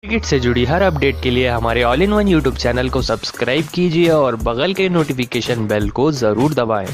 Cricket से जुड़ी हर update के लिए हमारे all in one YouTube channel को सब्सक्राइब कीजिए और बगल के नोटिफिकेशन बेल को जरूर दबाएं।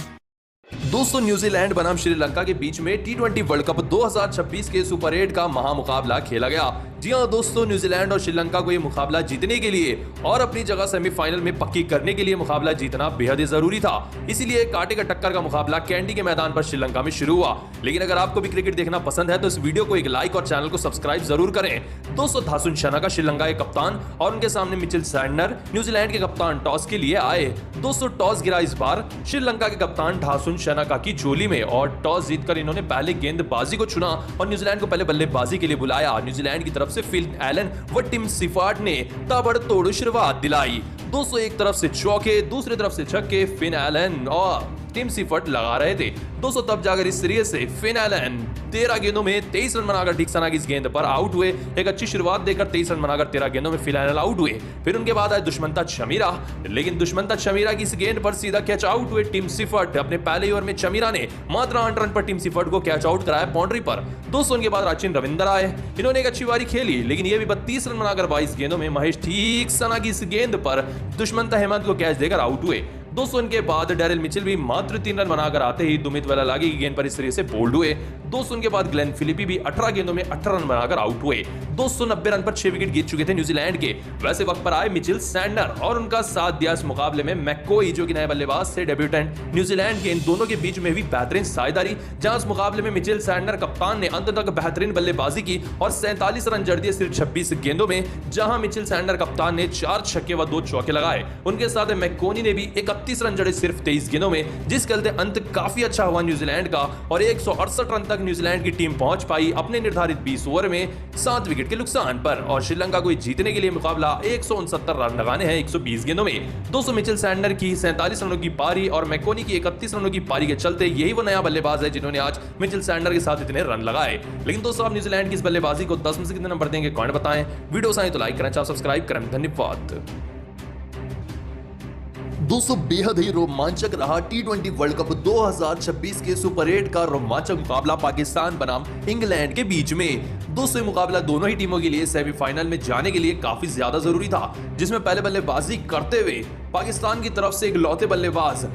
दोस्तों न्यूजीलैंड बनाम श्रीलंका के बीच में टी20 वर्ल्ड कप 2026 के सुपर 8 का महामुकाबला खेला गया। जी हां दोस्तों, न्यूजीलैंड और श्रीलंका को यह मुकाबला जीतने के लिए और अपनी जगह सेमीफाइनल में पक्की करने के लिए मुकाबला जीतना बेहद ही जरूरी था। इसीलिए कांटे का टक्कर का मुकाबला कैंडी के मैदान पर श्रीलंका में शुरू हुआ। लेकिन अगर आपको भी क्रिकेट देखना पसंद है तो इस वीडियो को एक लाइक और चैनल को सब्सक्राइब जरूर करें। दोस्तों धासुन शनाका श्रीलंका के कप्तान और उनके सामने मिचेल सैंडनर न्यूजीलैंड के कप्तान टॉस के लिए आए। दोस्तों टॉस गिरा इस बार श्रीलंका के कप्तान धासुन शनाका की झोली में और टॉस जीतकर इन्होंने पहले गेंदबाजी को चुना और न्यूजीलैंड को पहले बल्लेबाजी के लिए बुलाया। न्यूजीलैंड की तरफ से फिल एलन व टिम सिफार्ट ने ताबड़तोड़ शुरुआत दिलाई। दोस्तों एक तरफ से चौके दूसरी तरफ से छक्के फिन एलन और टिम सिफर्ट लगा रहे थे। दोस्तों तब जाकर इस सीरीज से फिन एलन 13 गेंदों में 23 रन बनाकर ठीक सना की इस गेंद पर आउट हुए। एक अच्छी शुरुआत देकर 23 रन बनाकर 13 गेंदों में फिन एलन आउट हुए। फिर उनके बाद आए दुश्मंता शमीरा, लेकिन दुश्मंता शमीरा की इस गेंद पर सीधा कैच आउट हुए टिम सिफर्ट। अपने पहले ओवर में शमीरा ने मात्र 8 रन पर टिम सिफर्ट को कैच आउट कराया बाउंड्री पर। दोस्तों उनके बाद राचिन रविंद्र आए, इन्होंने एक अच्छी बारी खेली लेकिन ये भी 32 रन बनाकर 22 गेंदों में महेश ठीक सना की इस गेंद पर दुश्मंता हेमंत को कैच देकर आउट हुए। दोस्तों उनके बाद डेरिल मिचेल भी मात्र 3 रन बनाकर आते ही दुमित वेलालागी की गेंद पर इस सीरीज से बोल्ड हुए। दोस्तों उनके बाद ग्लेन फिलिपी भी 18 गेंदों में 18 रन बनाकर आउट हुए। 290 रन पर 6 विकेट गिर चुके थे न्यूजीलैंड के। वैसे वक्त पर आए मिचेल सैंडनर और उनका साथ दिया इस मुकाबले में मैकोई जो कि नए बल्लेबाज थे डेब्यूटेंट न्यूजीलैंड के। इन दोनों के बीच में भी बेहतरीन साझेदारी, जहां इस मुकाबले में मिचेल सैंडनर कप्तान ने अंत तक बेहतरीन बल्लेबाजी की और 47 रन जड़ दिए सिर्फ 26 गेंदों में, जहां मिचेल सैंडनर कप्तान ने 4 छक्के व 2 चौके लगाए। उनके साथ मैकोनी ने भी 31 रन जड़े सिर्फ 23 गेंदों में, जिस चलते अंत काफी अच्छा हुआ न्यूजीलैंड का और 168 रन तक न्यूजीलैंड की टीम पहुंच पाई अपने निर्धारित 20 ओवर में 7 विकेट के नुकसान पर। और श्रीलंका को जीतने के लिए मुकाबला 169 रन लगाने हैं 120 गेंदों में। दोस्तों मिचेल सैंडनर की 47 रनों की पारी और मैकोनी की 31 रनों की पारी के चलते यही वो नया बल्लेबाज है जिन्होंने आज मिचेल सैंडनर के साथ इतने रन लगाए। लेकिन दोस्तों आप न्यूजीलैंड की इस बल्लेबाजी को 10 में से कितने नंबर देंगे कमेंट बताएं। वीडियो पसंद आए तो लाइक करें, चैनल सब्सक्राइब करें। धन्यवाद। दोस्तों बेहद ही रोमांचक रहा टी20 वर्ल्ड कप 2026 के सुपर 8 का रोमांचक मुकाबला पाकिस्तान बनाम इंग्लैंड के बीच में। दोस्तों मुकाबला दोनों ही टीमों के लिए सेमीफाइनल में जाने के लिए काफी ज्यादा जरूरी था, जिसमें पहले बल्लेबाजी करते हुए पाकिस्तान की तरफ से इकलौते बल्लेबाज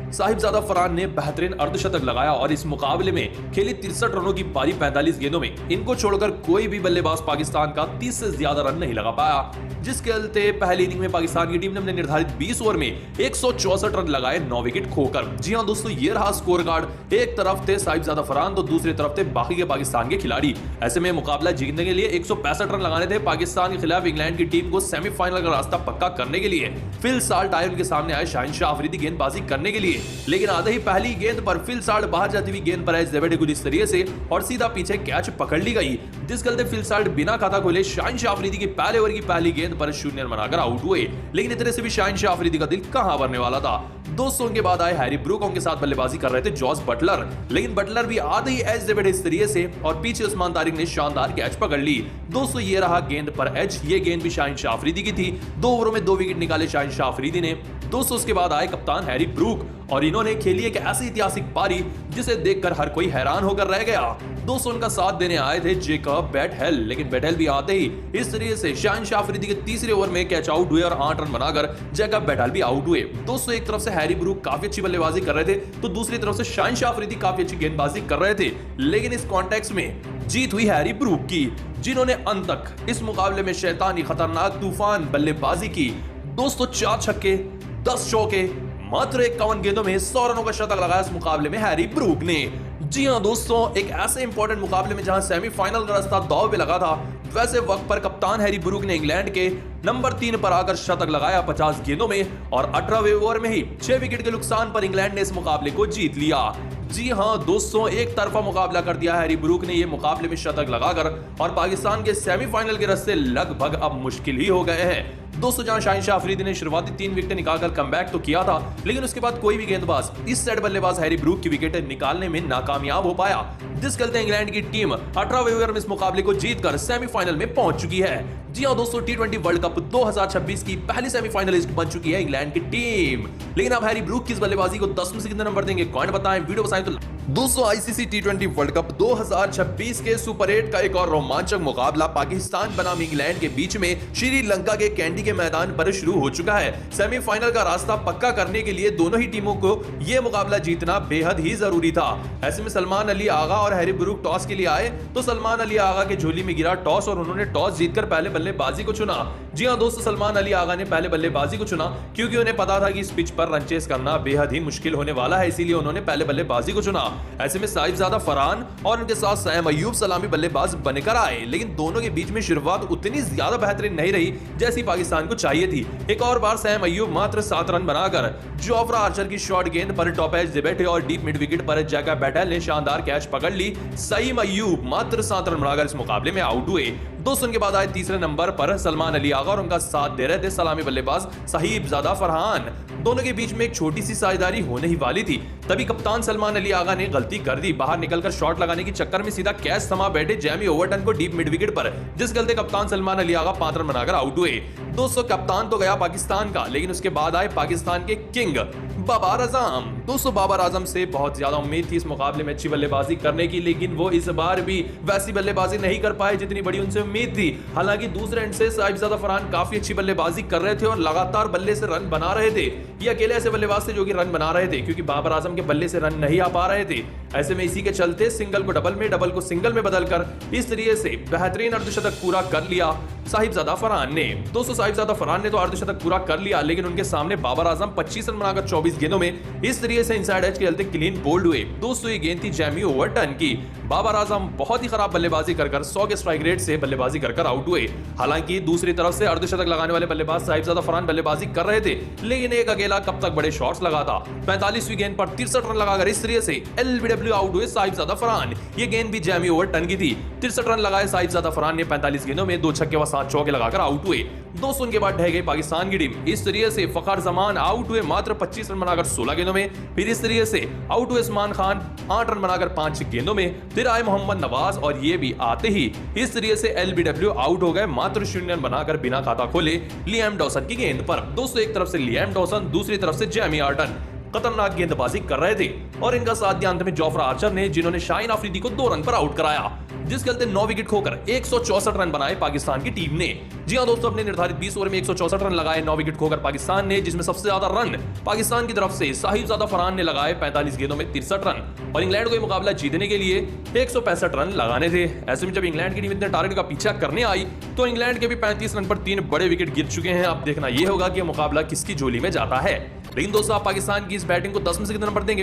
साहिबजादा फरहान ने बेहतरीन अर्धशतक लगाया और इस मुकाबले में खेली 63 रनों की पारी 45 गेंदों में। इनको छोड़कर कोई भी बल्लेबाज पाकिस्तान का 30 से ज्यादा रन नहीं लगा पाया, जिसके चलते पहली इनिंग में पाकिस्तान की टीम ने अपने निर्धारित 20 ओवर में 164 रन लगाए 9 विकेट खोकर। जी हां दोस्तों ये रहा स्कोर कार्ड। एक तरफ थे साहिबजादा फरहान तो दूसरी तरफ थे बाकी के पाकिस्तान के खिलाड़ी। ऐसे में मुकाबला जीतने के लिए 165 रन लगाने थे पाकिस्तान के खिलाफ इंग्लैंड की टीम को सेमीफाइनल का रास्ता पक्का करने के लिए। फिल साल्ट आए उनके सामने आए शाहिन शाह अफरीदी गेंदबाजी करने के लिए, लेकिन आधे ही पहली गेंद पर फिल साल्ट बाहर जाती हुई गेंद पर आए ज़ेबेडेगुल इस तरीके से और सीधा पीछे कैच पकड़ ली गई, जिस चलते फिल साल्ट बिना खाता खोले शाहिन शाह अफरीदी की पहले ओवर की पहली गेंद पर 0 रन बनाकर आउट हुए। लेकिन इतने से भी शाहिन शाह अफरीदी का दिल कहां भरने वाला था। दोस्तों के बाद आए हैरी ब्रूक, उनके साथ बल्लेबाजी कर रहे थे जॉस बटलर, लेकिन बटलर भी आधे ही एज ज़ेबेडे इस तरीके से और पीछे उस्मान तारिक ने शानदार कैच पकड़ ली। दोस्तों ये रहा गेंद पर एज, ये गेंद भी शाहिन शाह अफरीदी की थी। 2 ओवरों में 2 विकेट निकाले शाहिन शाह अफरीदी ने। दोस्तों उसके बाद आए कप्तान हैरी ब्रूक और इन्होंने खेली एक ऐसी ऐतिहासिक पारी जिसे देखकर हर कोई हैरान होकर रह गया। दोस्तों उनका साथ देने आए थे जेकब बैटहेल, लेकिन बैटहेल भी आते ही इस तरीके से शाहिन शाह अफरीदी के तीसरे ओवर में कैच आउट हुए और 8 रन बनाकर जेकब बैटहेल भी आउट हुए। दोस्तों एक तरफ से हैरी ब्रूक काफी अच्छी बल्लेबाजी कर रहे थे तो दूसरी तरफ से शाहिन शाह अफरीदी काफी अच्छी गेंदबाजी कर रहे थे, लेकिन इस कॉन्टेक्स्ट में जीत हुई हैरी ब्रूक की, जिन्होंने अंत तक इस मुकाबले में शैतानी खतरनाक तूफान बल्लेबाजी की। दोस्तों 4 छक्के 10 चौके मात्र 51 गेंदों में 100 रनों का शतक लगाया इस मुकाबले में हैरी ब्रूक ने। जी हां दोस्तों एक ऐसे इंपॉर्टेंट मुकाबले में जहां सेमीफाइनल का रास्ता दांव पे लगा था, वैसे वक्त पर कप्तान हैरी ब्रूक ने इंग्लैंड के नंबर 3 पर आकर शतक लगाया 50 गेंदों में और 18वें ओवर में ही 6 विकेट के नुकसान पर इंग्लैंड ने इस मुकाबले को जीत लिया। जी हां दोस्तों एक तरफा मुकाबला कर दिया हैरी ब्रूक ने ये मुकाबले में शतक लगाकर और पाकिस्तान के सेमीफाइनल के रास्ते लगभग अब मुश्किल ही हो गए हैं। दोस्तों जहां शाहिन शाह अफरीदी ने शुरुआती 3 विकेट निकालकर कमबैक तो किया था, लेकिन उसके बाद कोई भी गेंदबाज इस सेट बल्लेबाज हैरी ब्रूक की विकेट निकालने में नाकामयाब हो पाया, जिस चलते इंग्लैंड की टीम 18वें ओवर में इस मुकाबले को जीतकर सेमीफाइनल में पहुंच चुकी है। जी हां दोस्तों टी20 वर्ल्ड कप 2026 की पहली सेमीफाइनलिस्ट बन चुकी है इंग्लैंड की टीम। लेकिन अब हैरी ब्रूक की इस बल्लेबाजी को 10 में से कितने नंबर देंगे कमेंट बताएं। वीडियो पसंद तो दोस्तों आईसीसी टी20 वर्ल्ड कप 2026 के सुपर 8 का एक और रोमांचक मुकाबला पाकिस्तान बनाम इंग्लैंड के बीच में श्रीलंका के कैंडी के मैदान पर शुरू हो चुका है। सेमीफाइनल का रास्ता पक्का करने के लिए दोनों ही टीमों को यह मुकाबला जीतना बेहद ही जरूरी था। ऐसे में सलमान अली आगा और हैरी ब्रूक टॉस के लिए आए तो सलमान अली आगा के झोली में गिरा टॉस और उन्होंने टॉस जीतकर पहले बल्लेबाजी को चुना। जी हां दोस्तों, सलमान अली आगा ने पहले बल्लेबाजी को चुना क्योंकि उन्हें पता था कि इस पिच पर रन चेस करना बेहद ही मुश्किल होने वाला है, इसीलिए उन्होंने पहले बल्लेबाजी को चुना। ऐसे में साहिबजादा फरहान और उनके साथ सैम अय्यूब सलामी बल्लेबाज बनकर आए, लेकिन दोनों के बीच में शुरुआत उतनी ज्यादा बेहतरीन नहीं रही जैसी पाकिस्तान को चाहिए थी। एक और बार सैम अय्यूब मात्र 7 रन बनाकर जोफ्रा आर्चर की शॉर्ट गेंद पर टॉप एज दे बैठे और डीप मिड विकेट पर जैकब बैटल ने शानदार कैच पकड़ ली। सईम अय्यूब मात्र 7 रन बनाकर इस मुकाबले में आउट हुए। दोस्तों के बाद आए तीसरे नंबर पर सलमान अली आगा और उनका साथ दे रहे थे सलामी बल्लेबाज साहिबजादा फरहान। दोनों के बीच में एक छोटी सी साझेदारी होने ही वाली थी, तभी कप्तान सलमान अली आगा ने गलती कर दी। बाहर निकलकर शॉट लगाने के चक्कर में सीधा कैच थमा बैठे जैमी ओवरटन को डीप मिड विकेट पर, जिस गलते कप्तान सलमान अली आगा 5 रन बनाकर आउट हुए। दोस्तों कप्तान तो गया पाकिस्तान का, लेकिन उसके बाद आए पाकिस्तान के किंग बाबर आजम। दोस्तों बाबर आजम से बहुत ज्यादा उम्मीद थी इस मुकाबले में अच्छी बल्लेबाजी करने की, लेकिन वो इस बार भी वैसी बल्लेबाजी नहीं कर पाए जितनी बड़ी उनसे उम्मीद थी। हालांकि दूसरे एंड से साहिबजादा फरहान काफी अच्छी बल्लेबाजी कर रहे थे और लगातार बल्ले से रन बना रहे थे। ये अकेले ऐसे बल्लेबाज थे जो कि रन बना रहे थे, क्योंकि बाबर आजम के बल्ले से रन नहीं आ पा रहे थे। ऐसे में इसी के चलते सिंगल को डबल में, डबल को सिंगल में बदलकर इस तरीके से बेहतरीन अर्धशतक पूरा कर लिया साहिबजादा फरहान ने। दोस्तों साहिबजादा फरहान ने तो अर्धशतक पूरा कर लिया, लेकिन उनके सामने बाबर आजम 25 रन बनाकर 24 गेंदों में इस तरीके से इनसाइड एज के चलते क्लीन बोल्ड हुए। दोस्तों ये गेंद थी जैमी ओवरटन की। बाबर आजम बहुत ही खराब बल्लेबाजी कर 100 के स्ट्राइक रेट से बल्लेबाजी कर आउट हुए। हालांकि दूसरी तरफ से अर्धशतक लगाने वाले बल्लेबाज साहिबजादा फरहान बल्लेबाजी कर रहे थे, लेकिन एक अकेला कब तक बड़े शॉट्स लगाता। 45वीं गेंद पर 63 रन लगाकर इस तरीके से एलबीडब्ल्यू आउट हुए साहिबजादा फरहान। ये गेंद भी जैमी ओवरटन की थी। 63 रन लगाए साहिबजादा फरहान ने 45 गेंदों में 2 छक्के व 7 चौके लगाकर आउट हुए। दोस्तों के बाद ढह गई पाकिस्तान की टीम। इस तरीके से फखर जमान आउट हुए मात्र 25 रन बनाकर 16 गेंदों में। फिर इस तरीके से आउट हुए उस्मान खान 8 रन बनाकर 5 गेंदों में। फिर आए मोहम्मद नवाज और ये भी आते ही इस तरीके से एलबीडब्ल्यू आउट हो गए मात्र 0 रन बनाकर बिना खाता खोले लियाम डॉसन की गेंद पर। दोस्तों एक तरफ से लियाम डॉसन, दूसरी तरफ से जैमी आर्टन खतरनाक गेंदबाजी कर रहे थे और इनका साथ दिया अंत में जोफ्रा आर्चर ने, जिन्होंने शाहीन अफरीदी को 2 रन पर आउट कराया, जिस चलते 9 विकेट खोकर 164 रन बनाए पाकिस्तान की टीम ने। जी हां दोस्तों, अपने निर्धारित 20 ओवर में 164 रन लगाए 9 विकेट खोकर पाकिस्तान ने, जिसमें सबसे ज्यादा रन पाकिस्तान की तरफ से साहिबजादा फरहान ने लगाए 45 गेंदों में 63 रन। और इंग्लैंड को यह मुकाबला जीतने के लिए 165 रन लगाने थे। ऐसे में जब इंग्लैंड की टीम इतने टारगेट का पीछा करने आई तो इंग्लैंड के भी 35 रन पर 3 बड़े विकेट गिर चुके हैं। अब देखना यह होगा कि मुकाबला किसकी झोली में जाता है। लेकिन दोस्तों आप पाकिस्तान की इस बैटिंग को 10 में से कितना नंबर देंगे?